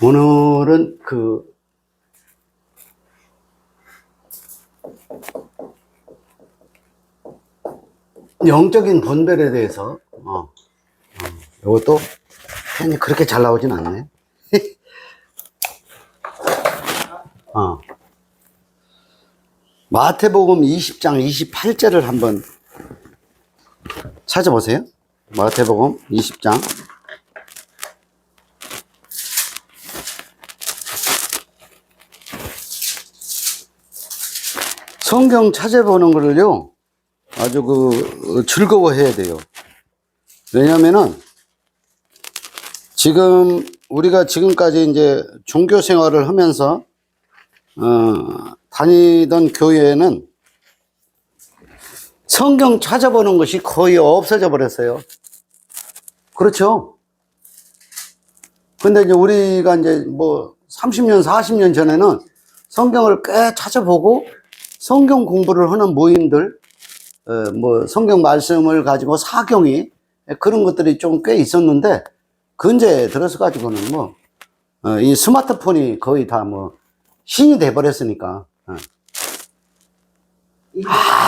오늘은 영적인 분별에 대해서, 이것도 펜이 그렇게 잘 나오진 않네. 마태복음 20장 28절을 한번 찾아보세요. 마태복음 20장. 성경 찾아보는 거를요, 아주 즐거워해야 돼요. 왜냐면은, 우리가 지금까지 이제 종교 생활을 하면서, 다니던 교회에는 성경 찾아보는 것이 거의 없어져 버렸어요. 그렇죠? 근데 이제 우리가 이제 30년, 40년 전에는 성경을 꽤 찾아보고 성경 공부를 하는 모임들, 성경 말씀을 가지고 사경이 그런 것들이 좀 꽤 있었는데, 근제 들어서 가지고는 이 스마트폰이 거의 다 신이 돼버렸으니까,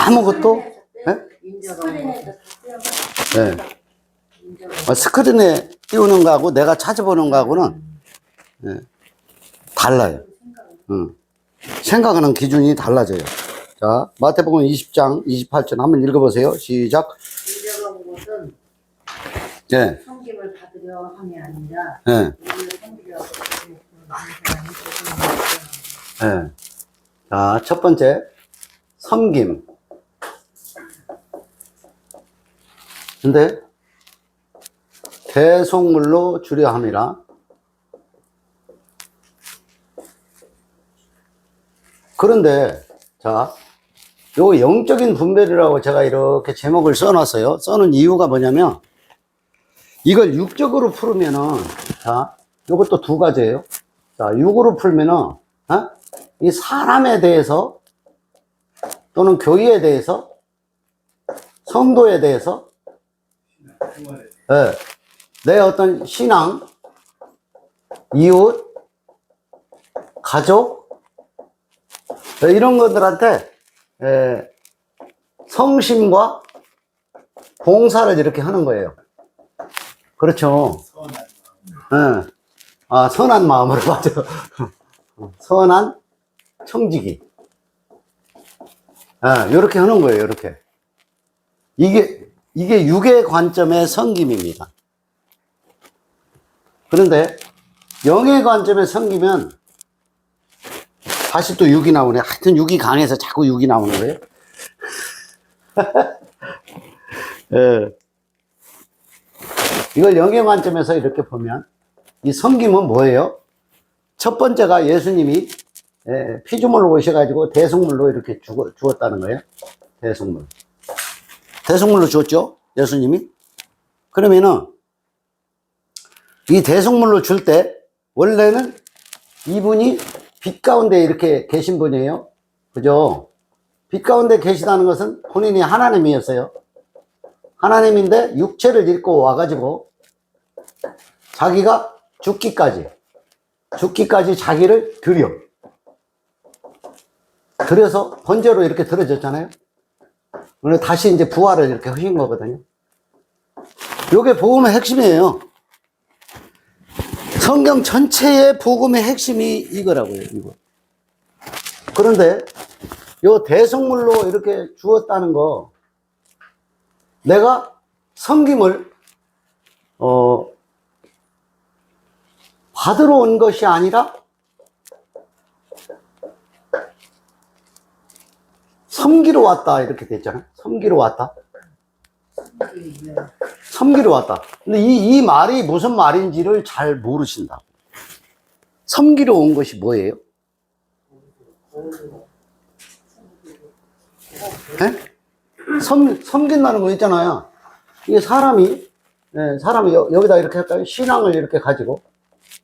아무것도, 스크린에 띄우는 거하고 내가 찾아보는 거하고는 달라요. 생각하는 기준이 달라져요. 자, 마태복음 20장 28절 한번 읽어보세요. 시작. 인자가 것은 네. 섬김을 받으려 함이 아니라 네. 우리를 섬기려 하고 많은 사람이 네. 자, 첫 번째, 섬김. 근데 대속물로 주려 함이라. 그런데 자, 요 영적인 분별이라고 제가 이렇게 제목을 써놨어요. 써놓은 이유가 뭐냐면, 이걸 육적으로 풀으면은, 자, 요것도 두 가지예요. 자, 육으로 풀면은, 이 사람에 대해서, 또는 교회에 대해서, 성도에 대해서, 내 어떤 신앙, 이웃, 가족, 이런 것들한테 성심과 봉사를 이렇게 하는 거예요. 그렇죠. 선한 마음으로, 맞아. 선한 청지기. 이렇게 하는 거예요, 이렇게. 이게 육의 관점의 섬김입니다. 그런데 영의 관점의 섬기면 다시 또 육이 나오네. 하여튼 육이 강해서 자꾸 육이 나오는 거예요. 이걸 영의 관점에서 이렇게 보면 이 섬김은 뭐예요? 첫 번째가 예수님이 피조물로 오셔가지고 대속물로 이렇게 주었다는 거예요. 대속물로 주었죠, 예수님이. 그러면은 이 대속물로 줄 때 원래는 이분이 빛 가운데 이렇게 계신 분이에요. 그죠? 빛 가운데 계시다는 것은 본인이 하나님이었어요. 하나님인데 육체를 입고 와가지고 자기가 죽기까지 자기를 들여서 번제로 이렇게 들어졌잖아요. 오늘 다시 이제 부활을 이렇게 하신 거거든요. 요게 복음의 핵심이에요. 성경 전체의 복음의 핵심이 이거라고요, 이거. 그런데 요 대속물로 이렇게 주었다는 거, 내가 섬김을 받으러 온 것이 아니라 섬기러 왔다, 이렇게 됐잖아요. 섬기러 왔다. 섬기러 왔다. 근데 이 말이 무슨 말인지를 잘 모르신다. 섬기러 온 것이 뭐예요? 섬긴다는 거 있잖아요. 이게 사람이 여기다 이렇게 할까요? 신앙을 이렇게 가지고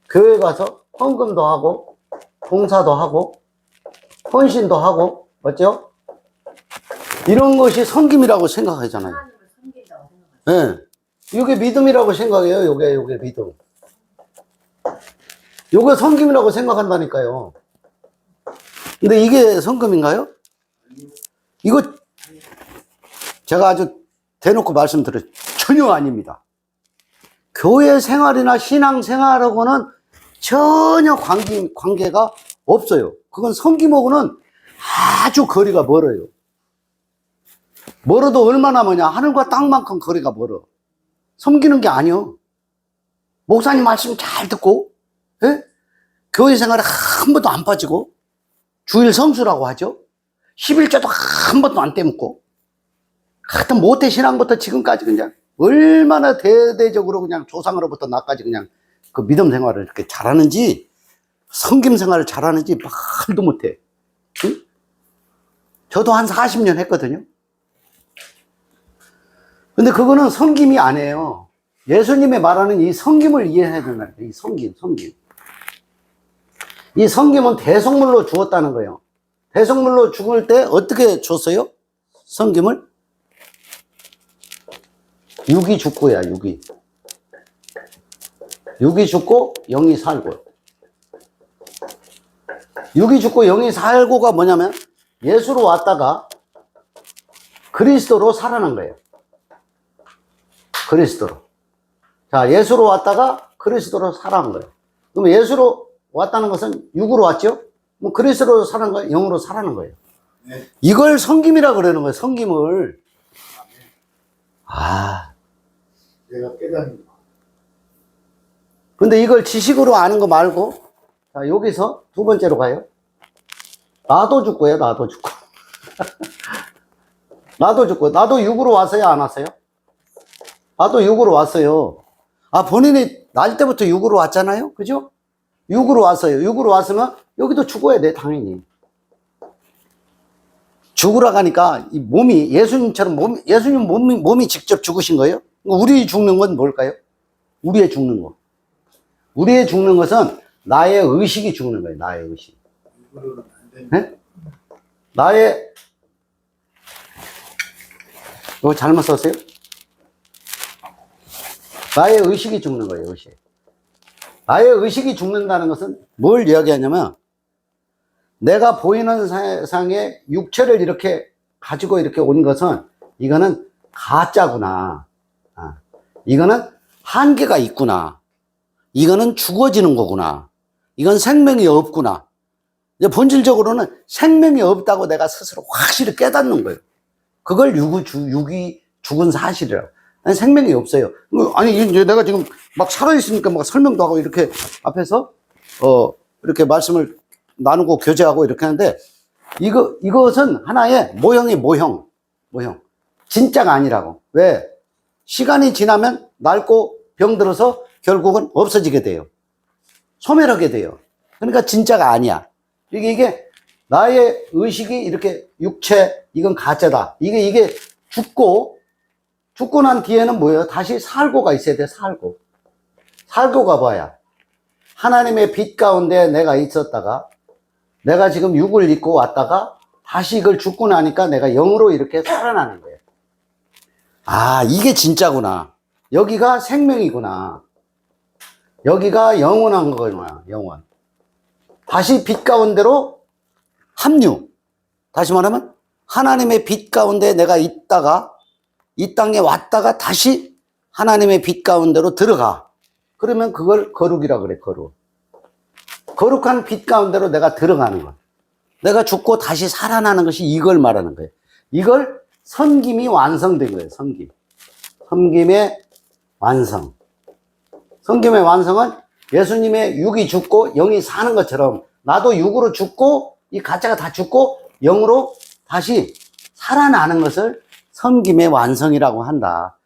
교회 가서 헌금도 하고 봉사도 하고 헌신도 하고, 맞죠? 이런 것이 섬김이라고 생각하잖아요. 이게 믿음이라고 생각해요. 요게 믿음. 요거 성김이라고 생각한다니까요. 근데 이게 성금인가요? 이거 제가 아주 대놓고 말씀드려요. 전혀 아닙니다. 교회 생활이나 신앙 생활하고는 전혀 관계가 없어요. 그건 성김하고는 아주 거리가 멀어요. 멀어도 얼마나 머냐? 하늘과 땅만큼 거리가 멀어. 섬기는 게 아니요. 목사님 말씀 잘 듣고, 예? 교회 생활에 한 번도 안 빠지고, 주일 성수라고 하죠. 11조도 한 번도 안 떼먹고, 하여튼 모태 신앙부터 지금까지 그냥 얼마나 대대적으로 그냥 조상으로부터 나까지 그냥 그 믿음 생활을 이렇게 잘하는지, 성김 생활을 잘하는지 말도 못해. 응? 저도 한 40년 했거든요. 근데 그거는 성김이 아니에요. 예수님의 말하는 이 성김을 이해해야 된다는 거예요. 이 성김. 이 성김은 대성물로 주었다는 거예요. 대성물로 죽을 때 어떻게 줬어요? 성김을? 육이 죽고야, 육이. 육이 죽고 영이 살고. 육이 죽고 영이 살고가 뭐냐면 예수로 왔다가 그리스도로 살아난 거예요. 그리스도로. 자, 예수로 왔다가 그리스도로 살아난 거예요. 그럼 예수로 왔다는 것은 육으로 왔죠? 뭐 그리스도로 살아난 거예요? 영으로 살아난 거예요. 네. 이걸 성김이라 그러는 거예요. 성김을. 아. 내가 깨닫는 거. 근데 이걸 지식으로 아는 거 말고, 자, 여기서 두 번째로 가요. 나도 죽고요, 나도 죽고. 나도 죽고. 나도 육으로 왔어요, 안 왔어요? 나도 육으로 왔어요. 아, 본인이 날 때부터 육으로 왔잖아요? 그죠? 육으로 왔어요. 육으로 왔으면 여기도 죽어야 돼, 당연히. 죽으러 가니까 이 몸이 예수님처럼 예수님 몸이 직접 죽으신 거예요? 우리 죽는 건 뭘까요? 우리의 죽는 거. 우리의 죽는 것은 나의 의식이 죽는 거예요. 나의 의식. 이거로는 안 되는 네? 나의 이거 잘못 썼어요? 나의 의식이 죽는 거예요. 의식. 나의 의식이 죽는다는 것은 뭘 이야기하냐면 내가 보이는 세상에 육체를 이렇게 가지고 이렇게 온 것은 이거는 가짜구나. 이거는 한계가 있구나. 이거는 죽어지는 거구나. 이건 생명이 없구나. 본질적으로는 생명이 없다고 내가 스스로 확실히 깨닫는 거예요. 그걸 육이 죽은 사실이라고. 아니, 생명이 없어요. 아니, 이제 내가 지금 막 살아있으니까 막 설명도 하고 이렇게 앞에서, 이렇게 말씀을 나누고 교제하고 이렇게 하는데, 이것은 하나의 모형. 진짜가 아니라고. 왜? 시간이 지나면 낡고 병들어서 결국은 없어지게 돼요. 소멸하게 돼요. 그러니까 진짜가 아니야. 이게 나의 의식이 이렇게 육체, 이건 가짜다. 이게 죽고 난 뒤에는 뭐예요? 다시 살고가 있어야 돼, 살고가 뭐야? 하나님의 빛 가운데 내가 있었다가, 내가 지금 육을 입고 왔다가, 다시 이걸 죽고 나니까 내가 영으로 이렇게 살아나는 거예요. 아, 이게 진짜구나. 여기가 생명이구나. 여기가 영원한 거구나, 영원. 다시 빛 가운데로 합류. 다시 말하면, 하나님의 빛 가운데 내가 있다가, 이 땅에 왔다가 다시 하나님의 빛 가운데로 들어가. 그러면 그걸 거룩이라 그래, 거룩. 거룩한 빛 가운데로 내가 들어가는 거. 내가 죽고 다시 살아나는 것이 이걸 말하는 거예요. 이걸 성김이 완성된 거예요, 성김. 성김의 완성. 성김의 완성은 예수님의 육이 죽고 영이 사는 것처럼 나도 육으로 죽고 이 가짜가 다 죽고 영으로 다시 살아나는 것을 성김의 완성이라고 한다.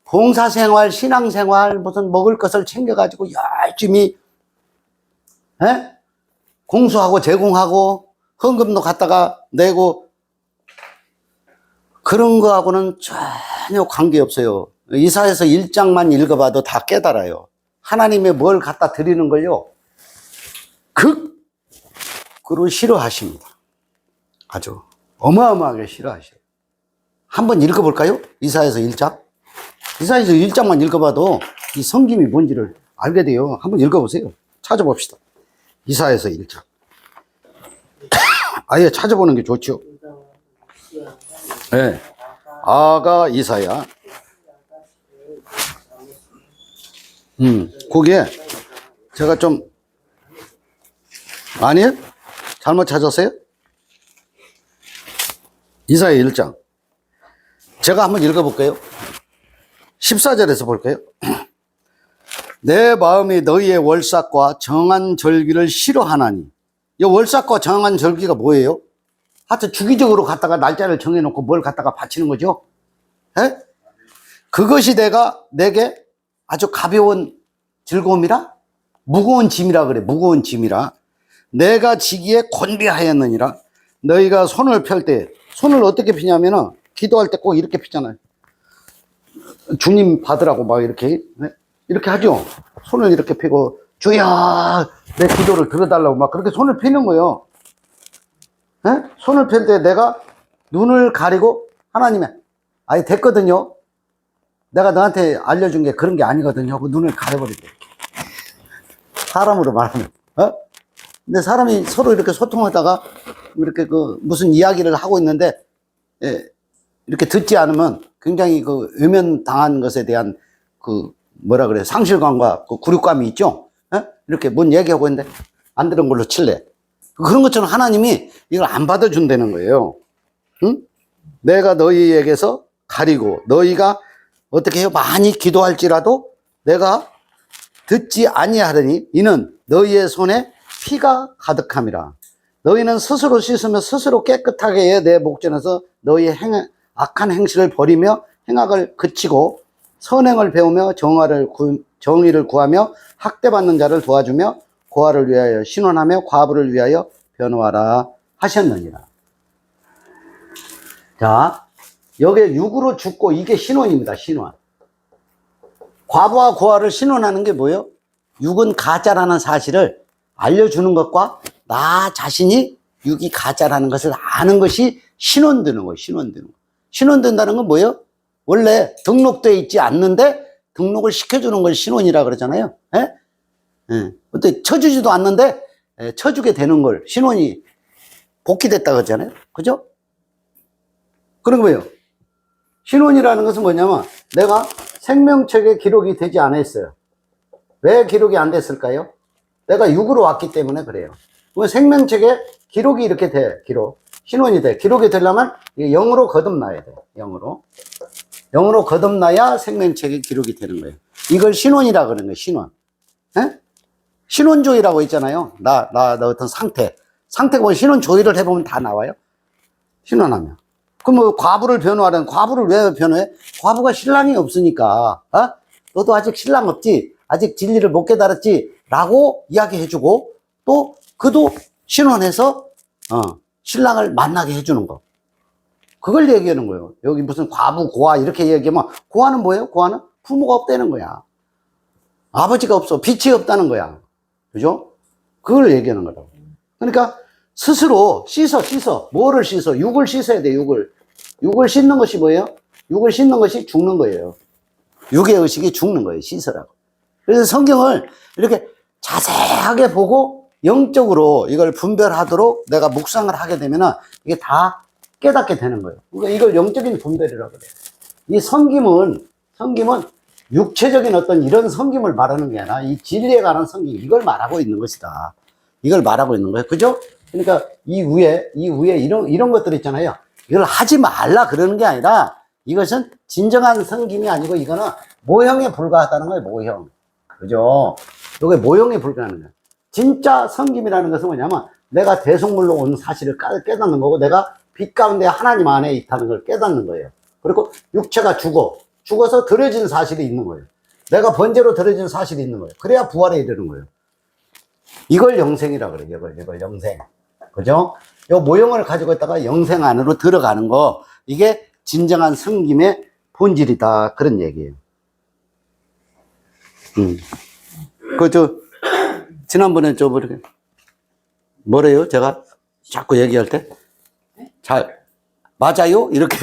봉사생활, 신앙생활, 무슨 먹을 것을 챙겨가지고 열심히 공수하고 제공하고 헌금도 갖다가 내고 그런 거하고는 전혀 관계없어요. 이사야서 1장만 읽어봐도 다 깨달아요. 하나님의 뭘 갖다 드리는 걸요 극으로 싫어하십니다. 아주 어마어마하게 싫어하셔요. 한번 읽어볼까요? 이사야서 1장. 이사야서 1장만 읽어봐도 이 성김이 뭔지를 알게 돼요. 한번 읽어보세요. 찾아봅시다. 이사에서 1장. 아예 찾아보는 게 좋죠. 네. 아가 이사야. 거기에 제가 좀, 아니에요? 잘못 찾았어요? 이사야 1장. 제가 한번 읽어볼게요. 14절에서 볼게요. 내 마음이 너희의 월삭과 정한 절기를 싫어하나니. 이 월삭과 정한 절기가 뭐예요? 하여튼 주기적으로 갖다가 날짜를 정해놓고 뭘 갖다가 바치는 거죠. 에? 그것이 내게 아주 가벼운 즐거움이라? 무거운 짐이라 그래. 무거운 짐이라. 내가 지기에 곤비하였느니라. 너희가 손을 펼 때, 손을 어떻게 피냐면은 기도할 때 꼭 이렇게 피잖아요. 주님 받으라고 막 이렇게, 네? 이렇게 하죠. 손을 이렇게 펴고, 주여, 내 기도를 들어달라고 막 그렇게 손을 피는 거예요. 네? 손을 펼 때 내가 눈을 가리고, 하나님의, 아니, 됐거든요. 내가 너한테 알려준 게 그런 게 아니거든요. 그 눈을 가려버리고. 사람으로 말하면, 어? 근데 사람이 서로 이렇게 소통하다가, 이렇게 무슨 이야기를 하고 있는데, 예, 이렇게 듣지 않으면 굉장히 외면당한 것에 대한 뭐라 그래, 상실감과 굴욕감이 있죠? 예? 이렇게 뭔 얘기하고 있는데, 안 들은 걸로 칠래. 그런 것처럼 하나님이 이걸 안 받아준다는 거예요. 응? 내가 너희에게서 가리고, 너희가 어떻게 해요? 많이 기도할지라도 내가 듣지 아니하려니 이는 너희의 손에 피가 가득함이라. 너희는 스스로 씻으며 스스로 깨끗하게 해 내 목전에서 너희의 악한 행실을 버리며 행악을 그치고 선행을 배우며 정의를 구하며 학대받는 자를 도와주며 고아를 위하여 신원하며 과부를 위하여 변호하라 하셨느니라. 자, 여기에 육으로 죽고 이게 신원입니다. 신원. 과부와 고아를 신원하는 게 뭐예요? 육은 가짜라는 사실을 알려주는 것과 나 자신이 육이 가짜라는 것을 아는 것이 신원되는 거예요. 신원되는 거. 신원된다는 건 뭐예요? 원래 등록되어 있지 않는데 등록을 시켜주는 걸 신원이라 그러잖아요. 예? 예. 어때 쳐주지도 않는데 쳐주게 되는 걸 신원이 복귀됐다 그러잖아요. 그죠? 그런 거예요. 신원이라는 것은 뭐냐면 내가 생명책에 기록이 되지 않았어요. 왜 기록이 안 됐을까요? 내가 육으로 왔기 때문에 그래요. 그러면 생명책에 기록이 이렇게 돼. 신원이 돼. 기록이 되려면 0으로 거듭나야 돼. 0으로 거듭나야 생명책에 기록이 되는 거예요. 이걸 신원이라 그러는 거예요. 신원. 에? 신원조회라고 있잖아요. 나 어떤 상태 보면 신원 조회를 해보면 다 나와요. 신원하면. 그럼 뭐 과부를 변호하려면 과부를 왜 변호해? 과부가 신랑이 없으니까. 너도 아직 신랑 없지? 아직 진리를 못 깨달았지? 라고 이야기해주고 또 그도 신원해서 신랑을 만나게 해주는 거. 그걸 얘기하는 거예요. 여기 무슨 과부, 고아 이렇게 얘기하면 고아는 뭐예요? 고아는 부모가 없다는 거야. 아버지가 없어. 빛이 없다는 거야. 그죠? 그걸 얘기하는 거라고. 그러니까 스스로 씻어. 뭐를 씻어? 육을 씻어야 돼, 육을. 육을 씻는 것이 뭐예요? 육을 씻는 것이 죽는 거예요. 육의 의식이 죽는 거예요. 씻으라고. 그래서 성경을 이렇게 자세하게 보고 영적으로 이걸 분별하도록 내가 묵상을 하게 되면은 이게 다 깨닫게 되는 거예요. 그러니까 이걸 영적인 분별이라고 그래요. 이 성김은 육체적인 어떤 이런 성김을 말하는 게 아니라 이 진리에 관한 성김, 이걸 말하고 있는 것이다. 이걸 말하고 있는 거예요. 그죠? 그러니까 이 위에 이런 것들 있잖아요. 이걸 하지 말라 그러는 게 아니라 이것은 진정한 성김이 아니고 이거는 모형에 불과하다는 거예요. 모형. 그죠? 이게 모형에 불과하는 거예요. 진짜 성김이라는 것은 뭐냐면 내가 대속물로 온 사실을 깨닫는 거고 내가 빛 가운데 하나님 안에 있다는 걸 깨닫는 거예요. 그리고 육체가 죽어서 들어진 사실이 있는 거예요. 내가 번제로 들어진 사실이 있는 거예요. 그래야 부활에 이르는 거예요. 이걸 영생이라 그래요. 이걸 영생. 그죠? 이 모형을 가지고 있다가 영생 안으로 들어가는 거, 이게 진정한 성김의 본질이다. 그런 얘기예요. 지난번에 뭐래요? 제가 자꾸 얘기할 때? 맞아요? 이렇게.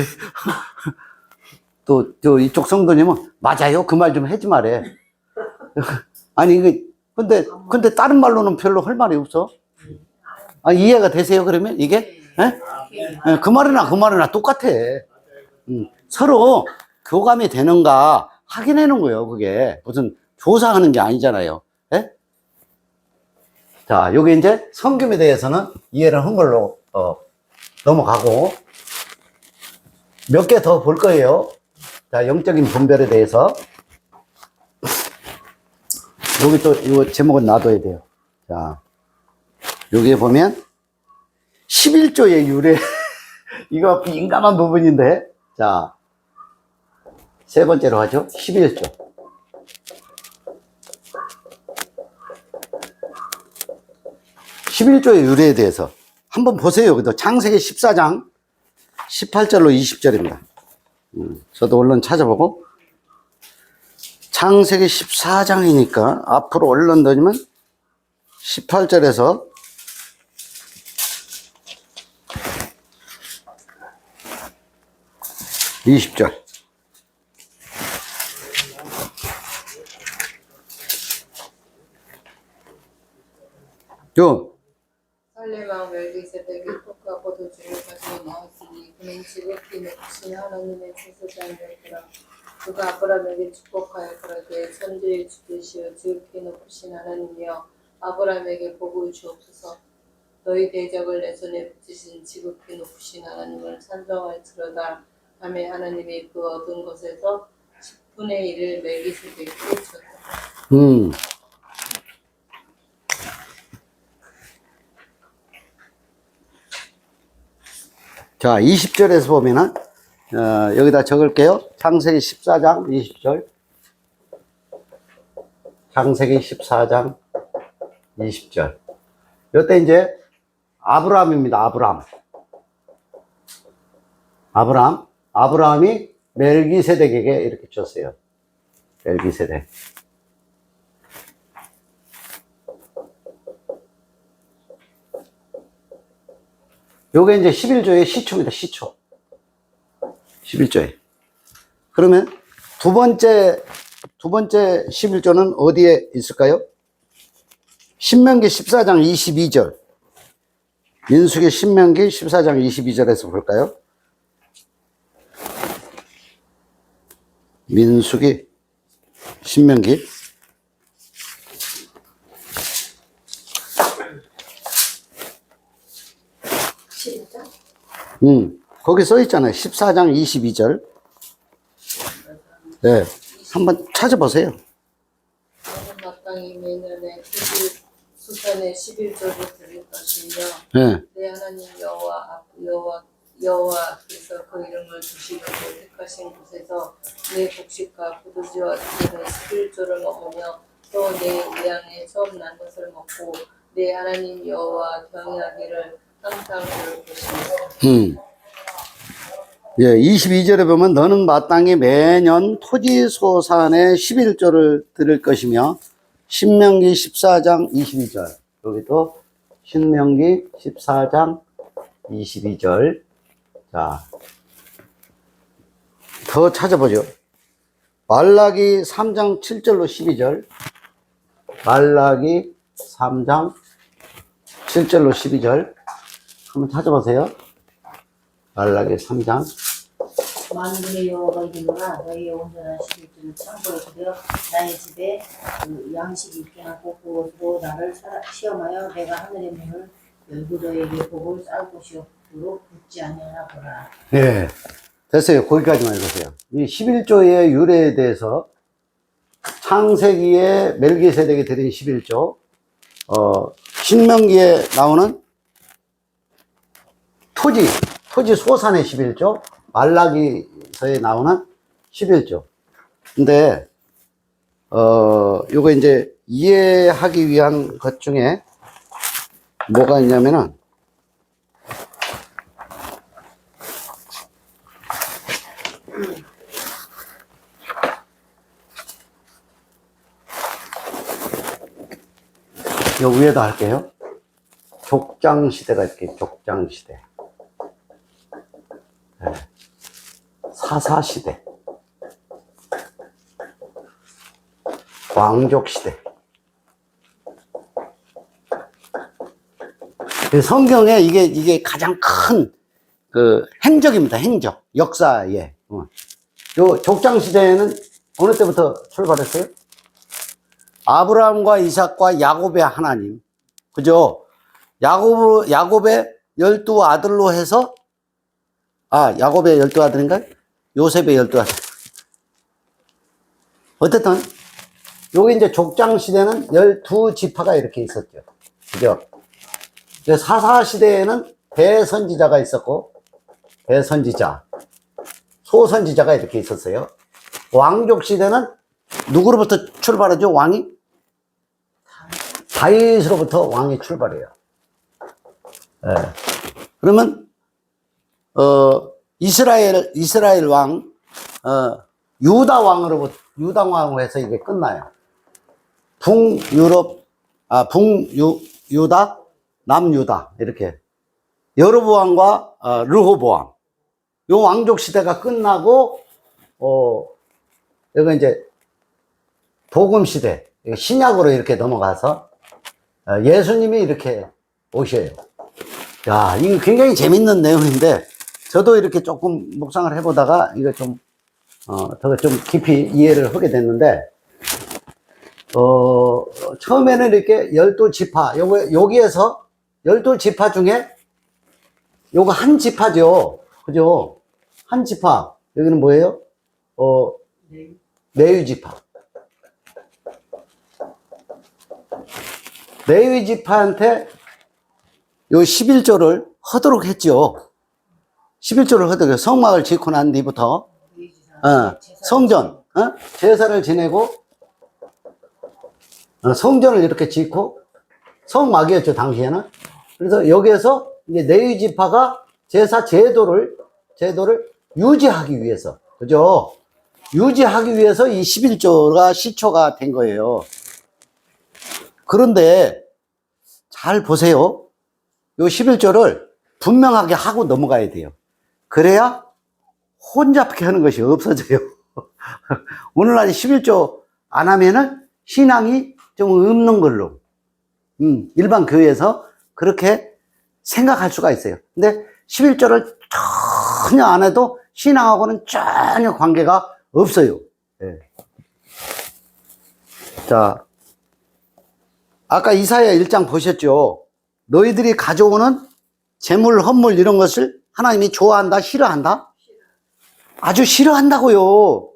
또, 이쪽 성도님은, 맞아요? 그 말 좀 하지 말해. 아니, 근데 다른 말로는 별로 할 말이 없어. 아, 이해가 되세요, 그러면? 이게? 예? 예, 그 말이나 똑같아. 서로 교감이 되는가 확인하는 거예요, 그게. 무슨 조사하는 게 아니잖아요. 예? 자, 요게 이제 성김에 대해서는 이해를 한 걸로, 넘어가고, 몇 개 더 볼 거예요. 자, 영적인 분별에 대해서. 여기 또, 이거 제목은 놔둬야 돼요. 자, 여기에 보면, 11조의 유래. 이거 민감한 부분인데. 자, 세 번째로 하죠. 11조. 11조의 유래에 대해서 한번 보세요. 여기도 창세기 14장 18절로 20절입니다. 저도 얼른 찾아보고. 창세기 14장이니까 앞으로 얼른 넣으면 18절에서 20절. 요, 살레망 멜기세덱이 톡과 포도주를 가지고 나왔으니 그는 지극히 높으신 하나님의 제사장이었더라. 그가 아브라함에게 축복하여 그러되 천지의 주되시어 지극히 높으신 하나님이여 아브라함에게 복을 주옵소서. 너희 대적을 내 손에 붙이신 지극히 높으신 하나님을 찬송할지로다 하며 하나님이 그 얻은 것에서 10분의 1을 멜기세덱에게 줬다. 자, 20절에서 보면은, 여기다 적을게요. 창세기 14장 20절. 창세기 14장 20절. 요때 이제, 아브라함입니다. 아브라함이 멜기세덱에게 이렇게 줬어요. 멜기세덱. 요게 이제 11조의 시초입니다. 시초. 11조에. 그러면 두 번째 11조는 어디에 있을까요? 신명기 14장 22절. 민수기 신명기 14장 22절에서 볼까요? 민수기, 신명기. 거기 써 있잖아요. 14장 22절. 네. 한번 찾아보세요. 너는 마땅히 매년에 수산의 11조를 드릴 것이며 네. 내 하나님 여호와께서 그 이름을 두시려고 택하신 곳에서 내 곡식과 포도주와 기름의 11조를 먹으며 또 내 우양의 처음 난 것을 먹고 내 하나님 여호와 경외하기를 항상 그럴 것이며. 예, 22절에 보면 너는 마땅히 매년 토지 소산의 11조를 드릴 것이며 신명기 14장 22절. 여기도 신명기 14장 22절. 자, 더 찾아보죠. 말라기 3장 7절로 12절. 말라기 3장 7절로 12절. 한번 찾아보세요. 말라기 3장. 만군의 여호와가 이르노라 너희의 온전한 11조를 창고에 두려 나의 집에 그 양식이 있게 하고 그것으로 나를 시험하여 내가 하늘의 문을 열고 너희에게 복을 쌓을 곳이 없도록 붙지 아니하노라. 예. 됐어요. 거기까지만 읽으세요. 이 11조의 유래에 대해서 창세기에 멜기세덱이 드린 11조, 신명기에 나오는 토지 소산의 11조, 말라기서에 나오는 11조. 근데, 요거 이제 이해하기 위한 것 중에 뭐가 있냐면은, 요 위에다 할게요. 족장시대가 이렇게 족장시대. 네. 사사시대. 왕족시대. 그 성경에 이게 가장 큰 그 행적입니다. 행적. 역사에. 요 족장 시대에는 어느 때부터 출발했어요? 아브라함과 이삭과 야곱의 하나님. 그죠? 야곱의 12아들로 해서, 야곱의 12아들인가요? 요셉의 12아들. 어쨌든, 여기 이제 족장 시대는 12지파가 이렇게 있었죠. 그죠? 사사 시대에는 대선지자가 있었고, 대선지자, 소선지자가 이렇게 있었어요. 왕족 시대는 누구로부터 출발하죠? 왕이? 다윗으로부터 왕이 출발해요. 예. 그러면 이스라엘 왕, 유다 왕으로 해서 이게 끝나요. 북유다, 남유다 이렇게 여로보암과 르호보암, 요 왕족 시대가 끝나고 여기 이제 복음 시대, 신약으로 이렇게 넘어가서 예수님이 이렇게 오셔요. 야, 이거 굉장히 재밌는 내용인데 저도 이렇게 조금 묵상을 해보다가 이거 좀 깊이 이해를 하게 됐는데, 처음에는 이렇게 12지파, 여기에서 12지파 중에 요거 한 지파죠. 그죠? 한 지파. 여기는 뭐예요? 레위 지파. 레위 지파한테 요 11조를 하도록 했죠. 11조를 하도록 해요. 성막을 짓고 난 뒤부터 성전, 제사를 지내고 성전을 이렇게 짓고 성막이었죠, 당시에는. 그래서 여기에서 이제 레위 지파가 제사 제도를 유지하기 위해서, 그죠? 유지하기 위해서 이 11조가 시초가 된 거예요. 그런데 잘 보세요. 요 11조를 분명하게 하고 넘어가야 돼요. 그래야 혼잡게 하는 것이 없어져요. 오늘날 11조 안 하면은 신앙이 좀 없는 걸로, 일반 교회에서 그렇게 생각할 수가 있어요. 근데 11조를 전혀 안 해도 신앙하고는 전혀 관계가 없어요. 네. 자, 아까 이사야 1장 보셨죠? 너희들이 가져오는 재물, 헌물 이런 것을 하나님이 좋아한다, 싫어한다? 아주 싫어한다고요.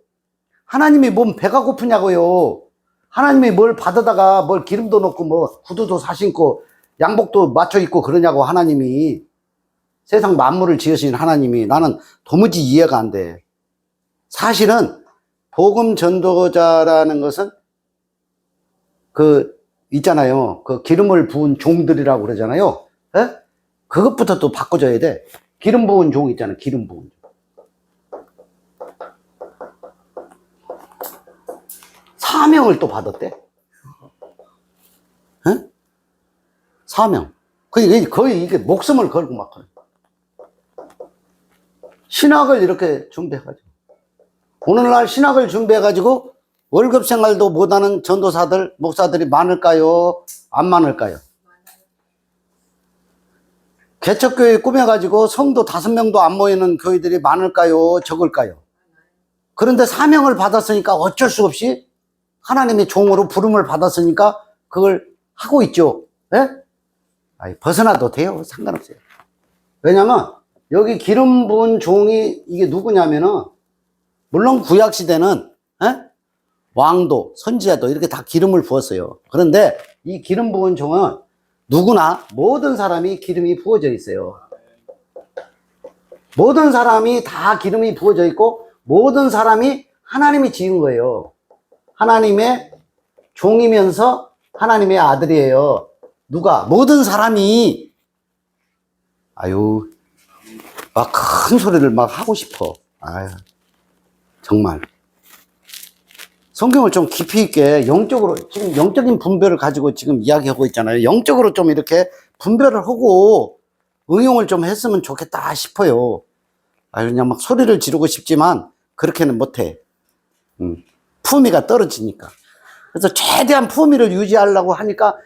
하나님이 뭔 배가 고프냐고요. 하나님이 뭘 받아다가 뭘 기름도 넣고 뭐 구두도 사신고 양복도 맞춰 입고 그러냐고. 하나님이 세상 만물을 지으신 하나님이, 나는 도무지 이해가 안 돼. 사실은 복음 전도자라는 것은 있잖아요. 그 기름을 부은 종들이라고 그러잖아요. 에? 그것부터 또 바꿔줘야 돼. 기름 부은 종 있잖아요. 기름 부은 종. 사명을 또 받았대. 에? 사명. 거의 이게 목숨을 걸고 막 그래. 신학을 이렇게 준비해가지고. 오늘날 신학을 준비해가지고 월급 생활도 못하는 전도사들, 목사들이 많을까요? 안 많을까요? 개척교회 꾸며가지고 성도 5명도 안 모이는 교회들이 많을까요? 적을까요? 그런데 사명을 받았으니까 어쩔 수 없이 하나님의 종으로 부름을 받았으니까 그걸 하고 있죠. 예? 벗어나도 돼요. 상관없어요. 왜냐면 여기 기름 부은 종이 이게 누구냐면은, 물론 구약시대는 왕도, 선지자도 이렇게 다 기름을 부었어요. 그런데 이 기름 부은 종은 누구나, 모든 사람이 기름이 부어져 있어요. 모든 사람이 다 기름이 부어져 있고, 모든 사람이 하나님이 지은 거예요. 하나님의 종이면서 하나님의 아들이에요. 누가? 모든 사람이. 막 큰 소리를 막 하고 싶어. 정말. 성경을 좀 깊이 있게 영적으로, 지금 영적인 분별을 가지고 지금 이야기하고 있잖아요. 영적으로 좀 이렇게 분별을 하고 응용을 좀 했으면 좋겠다 싶어요. 그냥 막 소리를 지르고 싶지만 그렇게는 못해. 품위가 떨어지니까. 그래서 최대한 품위를 유지하려고 하니까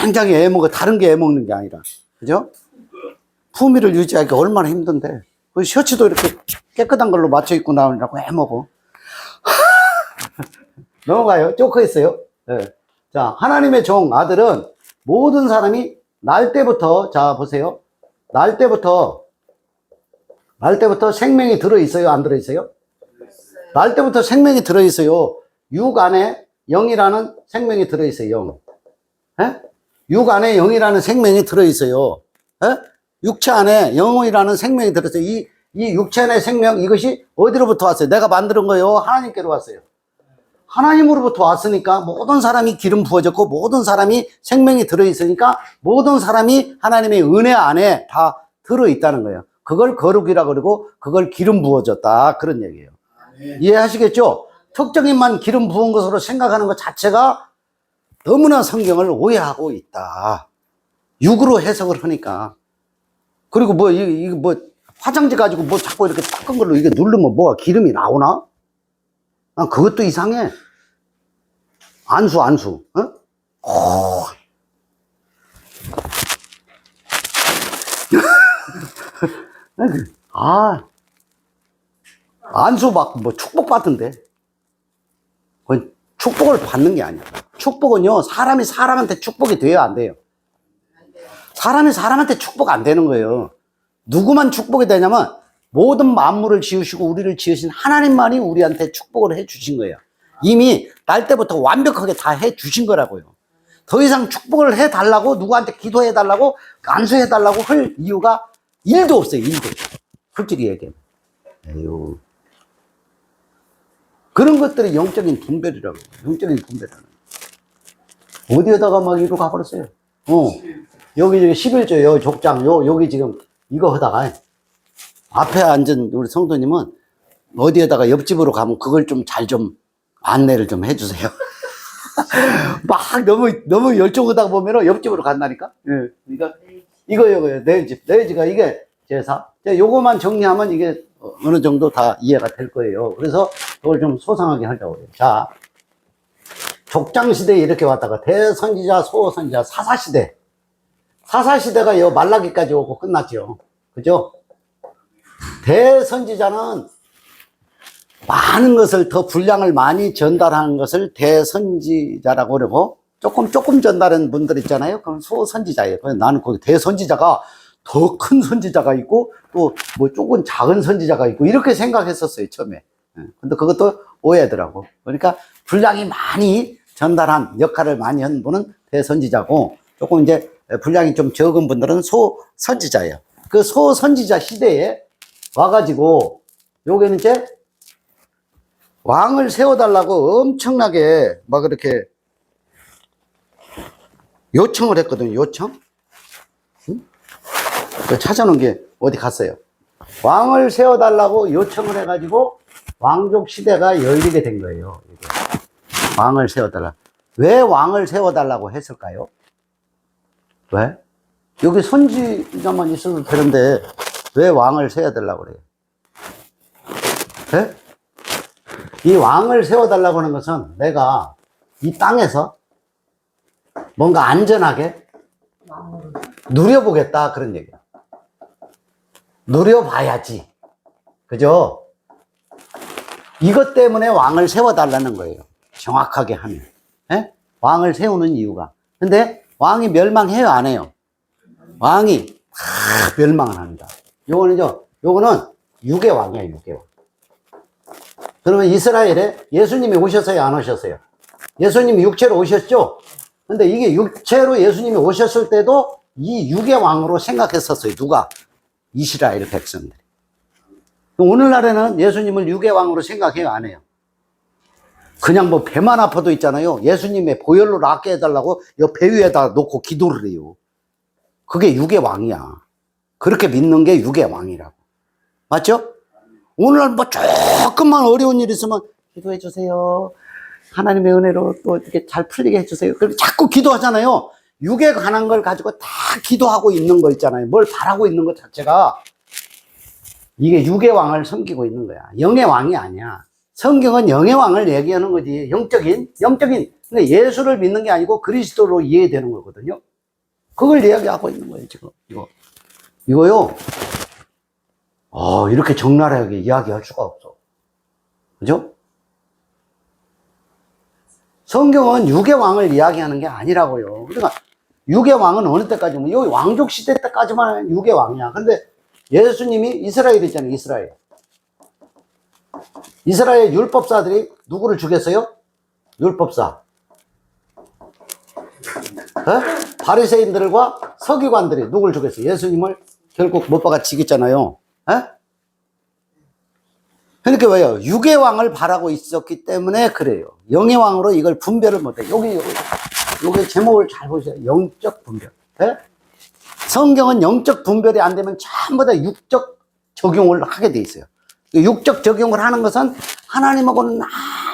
굉장히 애먹어. 다른 게 애먹는 게 아니라. 그죠? 품위를 유지하기가 얼마나 힘든데. 그 셔츠도 이렇게 깨끗한 걸로 맞춰 입고 나오느라고 해먹어. 넘어가요. 쪼크했어요. 네. 자, 하나님의 종, 아들은 모든 사람이 날 때부터, 자, 보세요. 날 때부터 생명이 들어있어요? 안 들어있어요? 날 때부터 생명이 들어있어요. 육 안에 영이라는 생명이 들어있어요. 영. 에? 육 안에 영이라는 생명이 들어있어요. 에? 육체 안에 영이라는 생명이 들어있어요. 이 육체 안의 생명, 이것이 어디로부터 왔어요? 내가 만드는 거요? 하나님께로 왔어요. 하나님으로부터 왔으니까 모든 사람이 기름 부어졌고 모든 사람이 생명이 들어있으니까 모든 사람이 하나님의 은혜 안에 다 들어있다는 거예요. 그걸 거룩이라 그러고 그걸 기름 부어졌다. 그런 얘기예요. 이해하시겠죠? 특정인만 기름 부은 것으로 생각하는 것 자체가 너무나 성경을 오해하고 있다. 육으로 해석을 하니까. 그리고 이거 화장지 가지고 자꾸 이렇게 닦은 걸로 이게 누르면 뭐가 기름이 나오나? 난 그것도 이상해. 안수. 어? 안수 막 축복 받던데. 그건 축복을 받는 게 아니야. 축복은요, 사람이 사람한테 축복이 돼야 안 돼요. 사람이 사람한테 축복 안 되는 거예요. 누구만 축복이 되냐면 모든 만물을 지으시고 우리를 지으신 하나님만이 우리한테 축복을 해 주신 거예요. 이미 날 때부터 완벽하게 다 해 주신 거라고요. 더 이상 축복을 해 달라고 누구한테 기도해 달라고 안수해 달라고 할 이유가 1도 없어요. 1도. 솔직히 얘기해. 에휴. 그런 것들이 영적인 분별이라고. 영적인 분별이라는. 어디에다가 막 이리로 가버렸어요. 여기 11조 요 족장 여기 지금 이거 하다가 앞에 앉은 우리 성도님은 어디에다가 옆집으로 가면 그걸 좀 잘 좀 안내를 좀 해주세요. 막 너무 열정하다 보면 옆집으로 간다니까. 예. 그러니까 이거요. 내 집가 이게 제사. 요거만 정리하면 이게 어느 정도 다 이해가 될 거예요. 그래서 그걸 좀 소상하게 하려고 해요. 자, 족장시대에 이렇게 왔다가 대선지자, 소선지자, 사사시대. 사사시대가 요 말라기까지 오고 끝났죠. 그죠? 대선지자는 많은 것을 더 분량을 많이 전달하는 것을 대선지자라고 그러고 조금 전달한 분들 있잖아요. 그럼 소선지자예요. 나는 거기 대선지자가 더 큰 선지자가 있고 또 조금 작은 선지자가 있고 이렇게 생각했었어요. 처음에. 근데 그것도 오해더라고. 그러니까 분량이 많이 전달한 역할을 많이 한 분은 대선지자고 조금 이제 분량이 좀 적은 분들은 소선지자예요. 그 소선지자 시대에 와가지고 여기는 이제 왕을 세워달라고 엄청나게 막 이렇게 요청을 했거든요. 요청? 응? 찾아놓은 게 어디 갔어요? 왕을 세워달라고 요청을 해가지고 왕족 시대가 열리게 된 거예요. 이게. 왕을 세워달라. 왜 왕을 세워달라고 했을까요? 왜? 여기 선지자만 있어도 되는데 왜 왕을 세워달라고 그래요? 네? 이 왕을 세워달라고 하는 것은 내가 이 땅에서 뭔가 안전하게 누려보겠다 그런 얘기야. 누려봐야지. 그죠? 이것 때문에 왕을 세워달라는 거예요. 정확하게 하면. 예? 왕을 세우는 이유가. 근데 왕이 멸망해요, 안 해요? 왕이 멸망을 합니다. 요거는 육의 왕이에요, 육의 왕. 그러면 이스라엘에 예수님이 오셨어요, 안 오셨어요? 예수님이 육체로 오셨죠? 근데 이게 육체로 예수님이 오셨을 때도 이 육의 왕으로 생각했었어요. 누가? 이스라엘 백성들이. 오늘날에는 예수님을 육의 왕으로 생각해요, 안 해요? 그냥 배만 아파도 있잖아요. 예수님의 보혈로 낫게 해달라고 배 위에다 놓고 기도를 해요. 그게 육의 왕이야. 그렇게 믿는 게 육의 왕이라고. 맞죠? 오늘날 조금만 어려운 일 있으면 기도해 주세요. 하나님의 은혜로 또 이렇게 잘 풀리게 해주세요. 그렇게 자꾸 기도하잖아요. 육에 관한 걸 가지고 다 기도하고 있는 거 있잖아요. 뭘 바라고 있는 것 자체가 이게 육의 왕을 섬기고 있는 거야. 영의 왕이 아니야. 성경은 영의 왕을 얘기하는 거지. 영적인. 근데 예수를 믿는 게 아니고 그리스도로 이해되는 거거든요. 그걸 이야기하고 있는 거예요, 지금. 이거요. 이렇게 적나라하게 이야기할 수가 없어. 그죠? 성경은 육의 왕을 이야기하는 게 아니라고요. 그러니까 육의 왕은 어느 때까지면 여기 왕족 시대 때까지만 육의 왕이야. 근데 예수님이 이스라엘이잖아요. 이스라엘 율법사들이 누구를 죽였어요? 율법사. 바리새인들과 서기관들이 누구를 죽였어요? 예수님을 결국 못 박아 죽였잖아요. 그러니까 왜요? 육의 왕을 바라고 있었기 때문에 그래요. 영의 왕으로 이걸 분별을 못해. 여기 제목을 잘 보세요. 영적 분별. 성경은 영적 분별이 안 되면 전부 다 육적 적용을 하게 돼 있어요. 육적 적용을 하는 것은 하나님하고는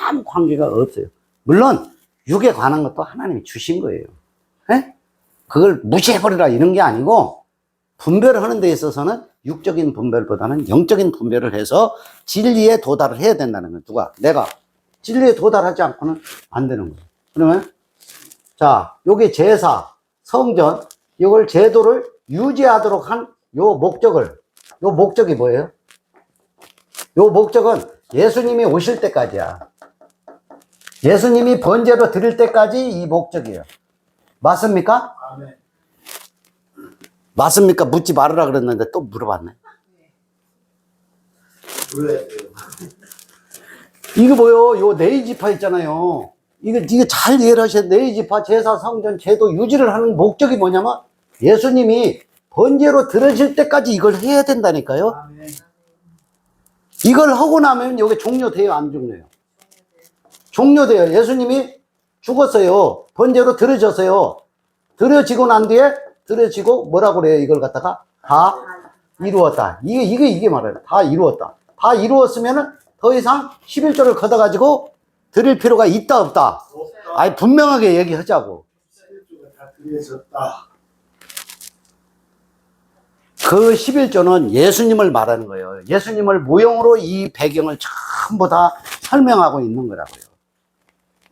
아무 관계가 없어요. 물론 육에 관한 것도 하나님이 주신 거예요. 그걸 무시해버리라 이런 게 아니고, 분별을 하는 데 있어서는 육적인 분별보다는 영적인 분별을 해서 진리에 도달을 해야 된다는 거예요. 누가? 내가. 진리에 도달하지 않고는 안 되는 거예요. 그러면 자, 요게 제사, 성전, 이걸 제도를 유지하도록 한 요 목적이 뭐예요? 요 목적은 예수님이 오실 때까지야. 예수님이 번제로 드릴 때까지 이 목적이에요. 맞습니까? 아멘. 맞습니까? 묻지 말으라 그랬는데 또 물어봤네. 물어야 돼요. 이거 뭐요? 요 네이지파 있잖아요. 이거 잘 이해를 하셔야 돼요. 네이지파, 제사, 성전, 제도 유지를 하는 목적이 뭐냐면 예수님이 번제로 들어질 때까지 이걸 해야 된다니까요. 아멘. 이걸 하고 나면 이게 종료돼요? 안 종료해요? 종료돼요. 예수님이 죽었어요. 번제로 들어졌어요. 들어지고 난 뒤에 들어지고 뭐라고 그래요? 이걸 갖다가 다 이루었다. 이게 말해요. 다 이루었다. 다 이루었으면은 더 이상 11조를 걷어가지고 드릴 필요가 있다 없다. 아니 분명하게 얘기하자고. 11조가 다 드려졌다. 그 11조는 예수님을 말하는 거예요. 예수님을 모형으로 이 배경을 전부 다 설명하고 있는 거라고요.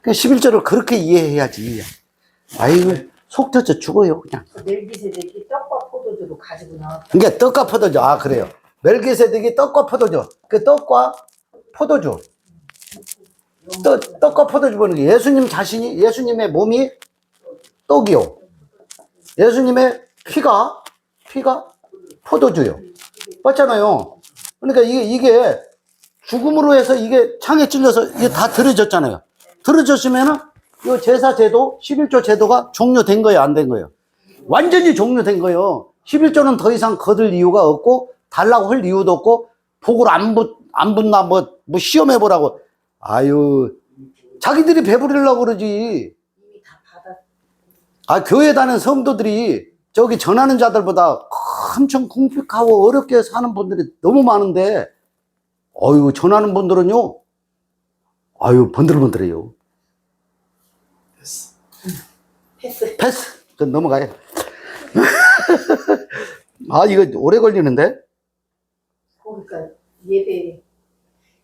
그 11조를 그렇게 이해해야지. 아이고 속 터져 죽어요 그냥. 멜기세덱이 떡과 포도주로 가지고 나왔다. 그러니까 떡과 포도주. 아 그래요. 멜기세덱이 떡과 포도주. 그 떡과 포도주. 떡과 포도주 보는 게 예수님의 몸이 떡이요. 예수님의 피가 포도주요. 맞잖아요. 그러니까 이게 죽음으로 해서 이게 창에 찔려서 이게 다 들어졌잖아요. 들어졌으면은 이 제사 제도, 11조 제도가 종료된 거예요, 안 된 거예요? 완전히 종료된 거예요. 11조는 더 이상 거둘 이유가 없고, 달라고 할 이유도 없고, 복을 안 붙나, 뭐 시험해보라고. 아유, 자기들이 배부리려고 그러지. 이미 다 받았. 아, 교회 다니는 성도들이 저기 전하는 자들보다 엄청 궁핍하고 어렵게 사는 분들이 너무 많은데, 어유 전하는 분들은요, 아유, 번들번들해요. 패스. 그건 넘어가요. 아, 이거 오래 걸리는데? 그러니까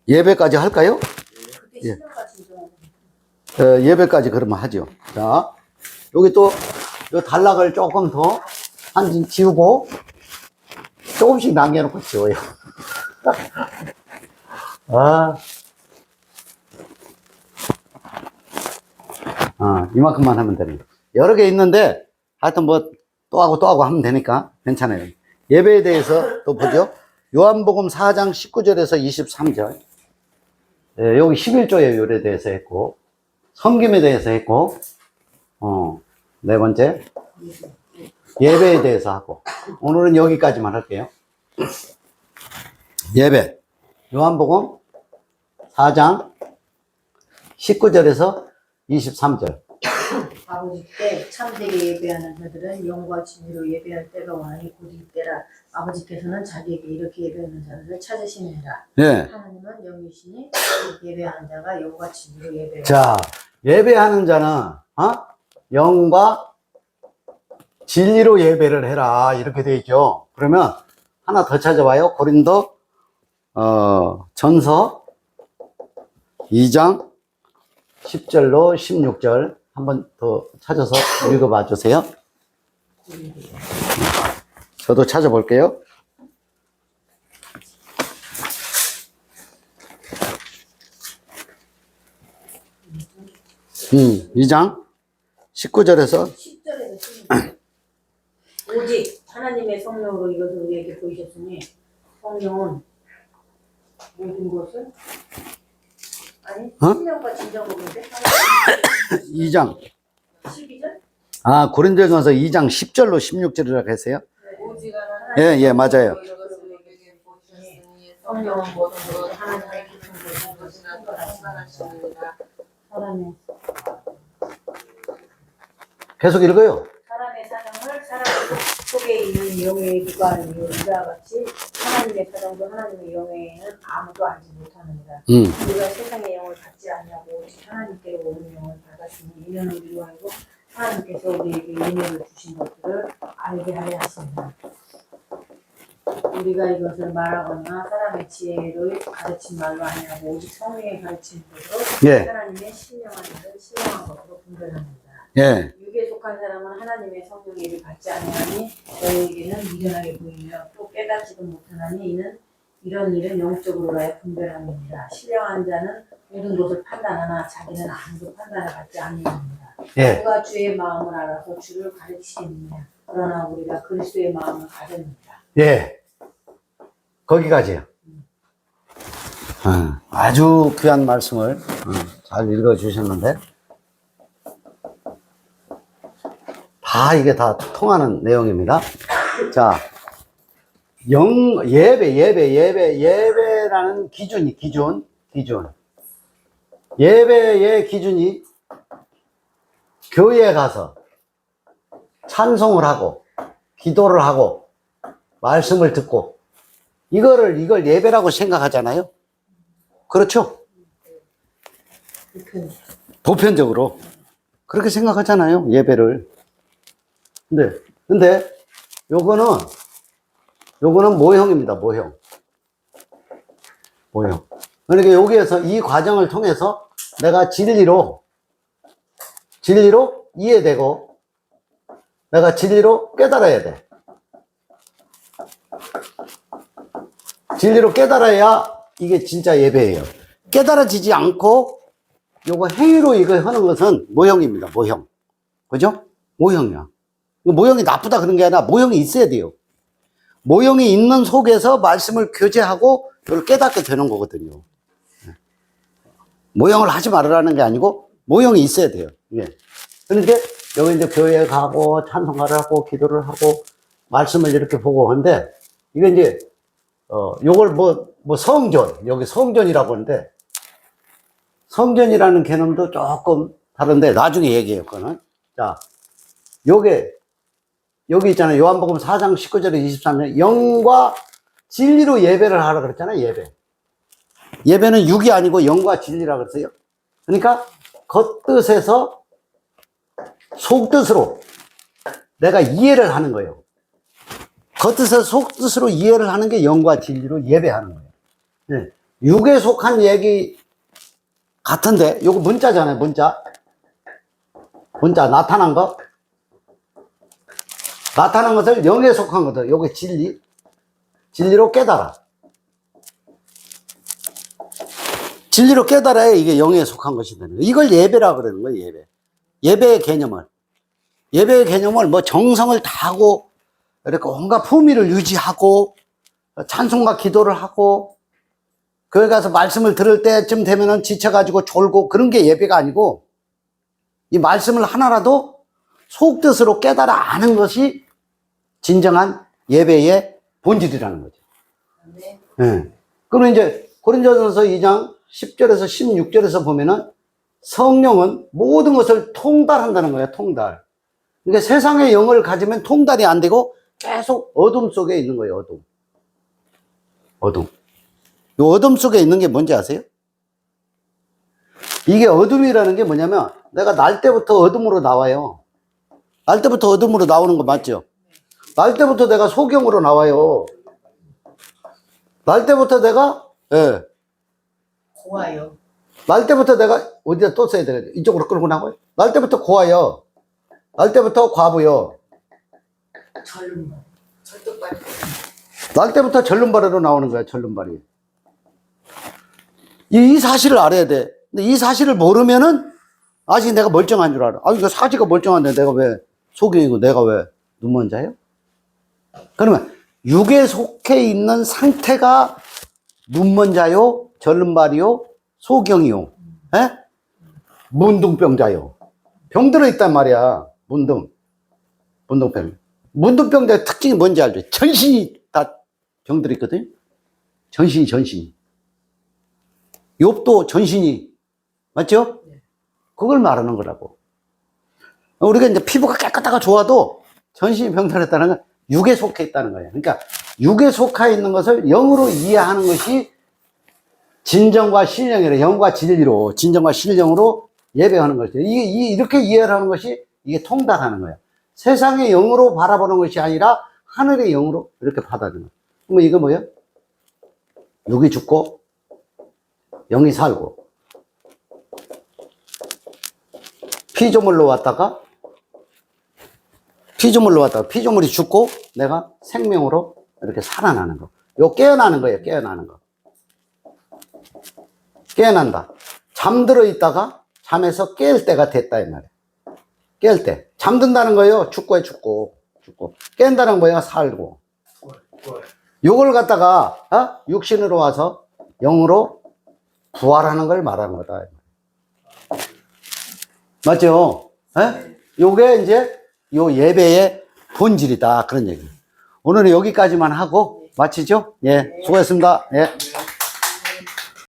예배까지 할까요? 그때 예. 신령같이 좀 예배까지 그러면 하죠. 자, 여기 또, 요 단락을 조금 더 한 지우고, 조금씩 남겨놓고 지워요. 이만큼만 하면 됩니다. 여러 개 있는데, 하여튼 뭐, 또 하고 하면 되니까 괜찮아요. 예배에 대해서 또 보죠. 요한복음 4장 19절에서 23절. 여기 11조의 요리에 대해서 했고, 섬김에 대해서 했고, 네 번째, 예배에 대해서 하고, 오늘은 여기까지만 할게요. 예배. 요한복음 4장 19절에서 23절. 아버지 때 참되게 예배하는 자들은 영과 진리로 예배할 때가 오나니 곧 이때라. 아버지께서는 자기에게 이렇게 예배하는 자들을 찾으시느니라. 예. 하나님은 영이시니 예배하는 자가 영과 진리로 예배하라. 자, 예배하는 자는, 영과 진리로 예배를 해라. 이렇게 되어 있죠. 그러면 하나 더 찾아봐요. 고린도, 전서 2장 10절로 16절. 한 번 더 찾아서 읽어봐 주세요. 저도 찾아볼게요. 2장 19절에서 10절에서 16절. 오직 하나님의 성령으로 이것을 우리에게 보이셨으니 성령은 모든 것을 아니 신령과 진정으로인데 2장 12절? 아 고린도전서 2장 10절로 16절이라고 했어요. 오직 예, 맞아요. 이것을 우리에게 보셨으니 성령은 모든 것을 하나님의 하나님의 깊은 깊은 곳을 것이나 통달하시느니라. 사람의 계속 읽어요. 사람의 사정을 사람 속에 있는 영에 구가하는 이와 같이 하나님의 사정도 하나님의 영에는 아무도 알지 못하느니라. 우리가 세상의 영을 받지 아니하고 오직 하나님께로 오는 영을 받았으니 이는 우리로 하여금 하나님께서 우리에게 은혜를 주신 것들을 알게 하려 하십니다. 우리가 이것을 말하거나 사람의 지혜를 가르친 말로 아니하고 오직 성령의 가르친 것으로 예. 하나님의 신령한 일을 신령한 것으로 분별합니다. 예. 육에 속한 사람은 하나님의 성령의 일을 받지 아니하니 너희에게는 미련하게 보이며 또 깨닫지도 못하나니 이는 이런 일은 영적으로라야 분별함입니다. 신령한 자는 모든 것을 판단하나 자기는 아무도 판단을 받지 아니합니다. 예. 누가 주의 마음을 알아서 주를 가르치겠느냐. 그러나 우리가 그리스도의 마음을 가졌습니다. 예. 거기까지요. 아주 귀한 말씀을 잘 읽어주셨는데, 이게 다 통하는 내용입니다. 자, 예배라는 기준. 예배의 기준이 교회에 가서 찬송을 하고, 기도를 하고, 말씀을 듣고, 이걸 예배라고 생각하잖아요. 그렇죠? 보편적으로. 그렇게 생각하잖아요, 예배를. 근데, 요거는 모형입니다, 모형. 그러니까 여기에서 이 과정을 통해서 내가 진리로 이해되고, 내가 진리로 깨달아야 돼. 진리로 깨달아야 이게 진짜 예배예요. 깨달아지지 않고 요거 행위로 이거 하는 것은 모형입니다. 모형. 그죠? 모형이야. 모형이 나쁘다 그런 게 아니라 모형이 있어야 돼요. 모형이 있는 속에서 말씀을 교제하고 그걸 깨닫게 되는 거거든요. 모형을 하지 말으라는 게 아니고 모형이 있어야 돼요. 그런데 여기 이제 교회에 가고 찬송가를 하고 기도를 하고 말씀을 이렇게 보고 하는데 이게 이제 요걸 성전, 여기 성전이라고 하는데, 성전이라는 개념도 조금 다른데, 나중에 얘기해요, 그거는. 자, 여기 있잖아요. 요한복음 4장 19절에 23절, 영과 진리로 예배를 하라 그랬잖아요, 예배. 예배는 육이 아니고 영과 진리라 그랬어요. 그러니까, 겉뜻에서 속뜻으로 내가 이해를 하는 거예요. 겉뜻에서 속뜻으로 이해를 하는 게 영과 진리로 예배하는 거예요. 네. 육에 속한 얘기 같은데, 요거 문자잖아요, 문자. 나타난 거. 나타난 것을 영에 속한 거다. 요게 진리. 진리로 깨달아. 진리로 깨달아야 이게 영에 속한 것이 되는 거예요. 이걸 예배라고 그러는 거예요, 예배. 예배의 개념을 정성을 다하고, 이렇게 온갖 품위를 유지하고 찬송과 기도를 하고 거기 가서 말씀을 들을 때쯤 되면은 지쳐가지고 졸고 그런 게 예배가 아니고 이 말씀을 하나라도 속뜻으로 깨달아 아는 것이 진정한 예배의 본질이라는 거죠. 네. 그리고 이제 고린도전서 2장 10절에서 16절에서 보면은 성령은 모든 것을 통달한다는 거예요. 통달. 그러니까 세상의 영을 가지면 통달이 안 되고 계속 어둠 속에 있는 거예요, 어둠. 이 어둠 속에 있는 게 뭔지 아세요? 이게 어둠이라는 게 뭐냐면, 내가 날 때부터 어둠으로 나와요. 날 때부터 어둠으로 나오는 거 맞죠? 날 때부터 내가 소경으로 나와요. 날 때부터 내가, 고와요. 날 때부터 내가, 어디다 또 써야 되겠죠? 이쪽으로 끌고 나가요. 날 때부터 고아요. 날 때부터 과부요. 절름발. 절뚝발이. 날 때부터 절름발이로 나오는 거야, 절름발이. 이 사실을 알아야 돼. 근데 이 사실을 모르면은 아직 내가 멀쩡한 줄 알아. 아, 이거 사지가 멀쩡한데 내가 왜 소경이고 내가 왜 눈먼자예요? 그러면 육에 속해 있는 상태가 눈먼자요, 절름발이요, 소경이요, 에? 문둥병자요. 병 들어있단 말이야. 문둥병. 문둥병자의 특징이 뭔지 알죠? 전신이 다 병들어 있거든. 전신이. 욥도 전신이, 맞죠? 그걸 말하는 거라고. 우리가 이제 피부가 깨끗하고 좋아도 전신이 병들었다는 건 육에 속해 있다는 거예요. 그러니까 육에 속해 있는 것을 영으로 이해하는 것이 진정과 신령이래. 영과 진리로, 진정과 신령으로 예배하는 것이죠. 이렇게 이해를 하는 것이 이게 통달하는 거예요. 세상의 영으로 바라보는 것이 아니라 하늘의 영으로 이렇게 받아들이는 거예요. 그러면 이거 뭐예요? 육이 죽고 영이 살고 피조물로 왔다가 피조물이 죽고 내가 생명으로 이렇게 살아나는 거. 요 깨어나는 거예요. 깨어나는 거. 깨어난다. 잠들어 있다가 잠에서 깰 때가 됐다 이 말이에요. 깰 때. 잠든다는 거예요. 죽고. 깬다는 거예요. 살고. 요걸 갖다가 육신으로 와서 영으로 부활하는 걸 말하는 거다. 맞죠? 요게 이제 요 예배의 본질이다. 그런 얘기. 오늘은 여기까지만 하고 마치죠? 예, 수고했습니다. 예.